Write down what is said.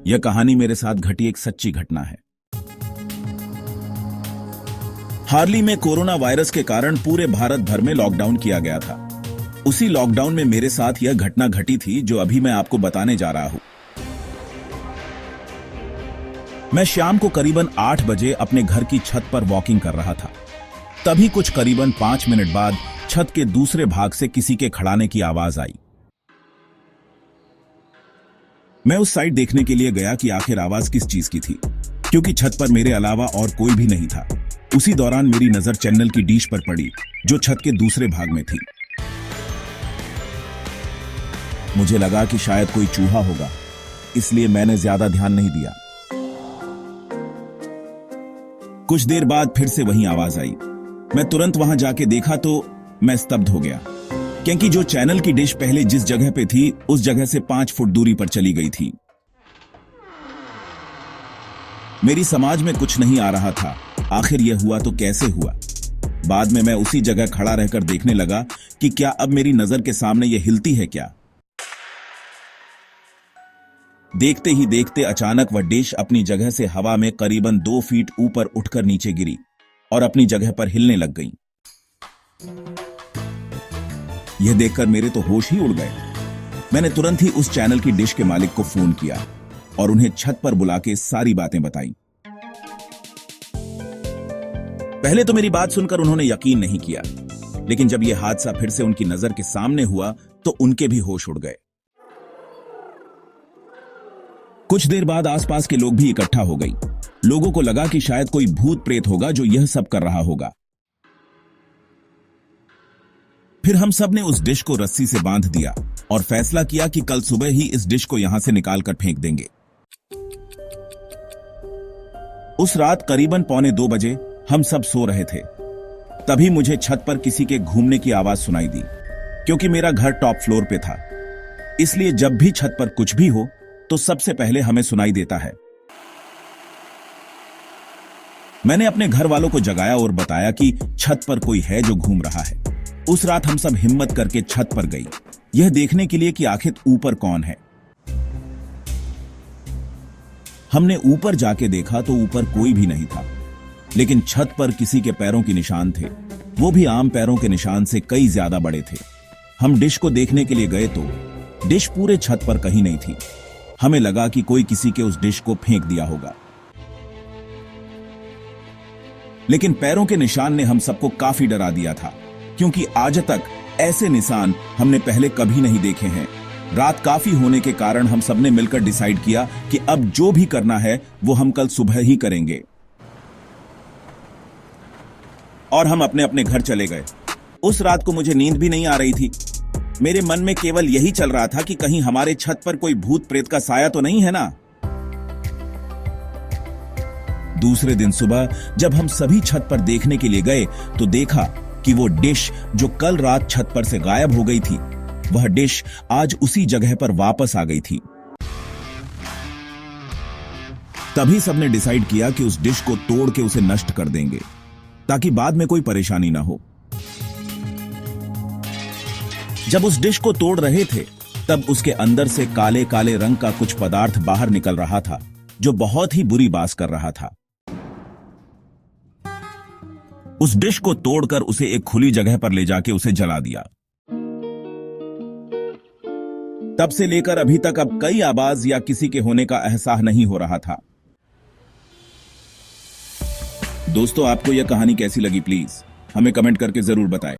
यह कहानी मेरे साथ घटी एक सच्ची घटना है। हार्ली में कोरोना वायरस के कारण पूरे भारत भर में लॉकडाउन किया गया था। उसी लॉकडाउन में मेरे साथ यह घटना घटी थी जो अभी मैं आपको बताने जा रहा हूं। मैं शाम को करीबन 8 बजे अपने घर की छत पर वॉकिंग कर रहा था। तभी कुछ करीबन 5 मिनट बाद छत के दूसरे भाग से किसी के खड़ाने की आवाज आई। मैं उस साइड देखने के लिए गया कि आखिर आवाज किस चीज की थी, क्योंकि छत पर मेरे अलावा और कोई भी नहीं था। उसी दौरान मेरी नजर चैनल की डिश पर पड़ी जो छत के दूसरे भाग में थी। मुझे लगा कि शायद कोई चूहा होगा, इसलिए मैंने ज्यादा ध्यान नहीं दिया। कुछ देर बाद फिर से वही आवाज आई। मैं तुरंत वहां जाके देखा तो मैं स्तब्ध हो गया, क्योंकि जो चैनल की डिश पहले जिस जगह पे थी उस जगह से 5 फुट दूरी पर चली गई थी। मेरी समझ में कुछ नहीं आ रहा था, आखिर यह हुआ तो कैसे हुआ। बाद में मैं उसी जगह खड़ा रहकर देखने लगा कि क्या अब मेरी नजर के सामने यह हिलती है क्या। देखते ही देखते अचानक वह डिश अपनी जगह से हवा में करीबन 2 फीट ऊपर उठकर नीचे गिरी और अपनी जगह पर हिलने लग गई। यह देखकर मेरे तो होश ही उड़ गए। मैंने तुरंत ही उस चैनल की डिश के मालिक को फोन किया और उन्हें छत पर बुला के सारी बातें बताई। पहले तो मेरी बात सुनकर उन्होंने यकीन नहीं किया, लेकिन जब यह हादसा फिर से उनकी नजर के सामने हुआ तो उनके भी होश उड़ गए। कुछ देर बाद आसपास के लोग भी इकट्ठा हो गई। लोगों को लगा कि शायद कोई भूत प्रेत होगा जो यह सब कर रहा होगा। फिर हम सब ने उस डिश को रस्सी से बांध दिया और फैसला किया कि कल सुबह ही इस डिश को यहां से निकालकर फेंक देंगे। उस रात करीबन 1:45 बजे हम सब सो रहे थे। तभी मुझे छत पर किसी के घूमने की आवाज सुनाई दी। क्योंकि मेरा घर टॉप फ्लोर पे था, इसलिए जब भी छत पर कुछ भी हो तो सबसे पहले हमें सुनाई देता है। मैंने अपने घर वालों को जगाया और बताया कि छत पर कोई है जो घूम रहा है। उस रात हम सब हिम्मत करके छत पर गई, यह देखने के लिए कि आखिर ऊपर कौन है। हमने ऊपर जाके देखा तो ऊपर कोई भी नहीं था, लेकिन छत पर किसी के पैरों के निशान थे, वो भी आम पैरों के निशान से कई ज्यादा बड़े थे। हम डिश को देखने के लिए गए तो डिश पूरे छत पर कहीं नहीं थी। हमें लगा कि कोई किसी के उस डिश को फेंक दिया होगा, लेकिन पैरों के निशान ने हम सबको काफी डरा दिया था, क्योंकि आज तक ऐसे निशान हमने पहले कभी नहीं देखे हैं। रात काफी होने के कारण हम सबने मिलकर डिसाइड किया कि अब जो भी करना है वो हम कल सुबह ही करेंगे, और हम अपने अपने घर चले गए। उस रात को मुझे नींद भी नहीं आ रही थी। मेरे मन में केवल यही चल रहा था कि कहीं हमारे छत पर कोई भूत प्रेत का साया तो नहीं है ना। दूसरे दिन सुबह जब हम सभी छत पर देखने के लिए गए तो देखा कि वो डिश जो कल रात छत पर से गायब हो गई थी, वह डिश आज उसी जगह पर वापस आ गई थी। तभी सबने डिसाइड किया कि उस डिश को तोड़ के उसे नष्ट कर देंगे, ताकि बाद में कोई परेशानी ना हो। जब उस डिश को तोड़ रहे थे तब उसके अंदर से काले काले रंग का कुछ पदार्थ बाहर निकल रहा था, जो बहुत ही बुरी बात कर रहा था। उस डिश को तोड़कर उसे एक खुली जगह पर ले जाके उसे जला दिया। तब से लेकर अभी तक अब कई आवाज या किसी के होने का एहसास नहीं हो रहा था। दोस्तों, आपको यह कहानी कैसी लगी प्लीज हमें कमेंट करके जरूर बताएं।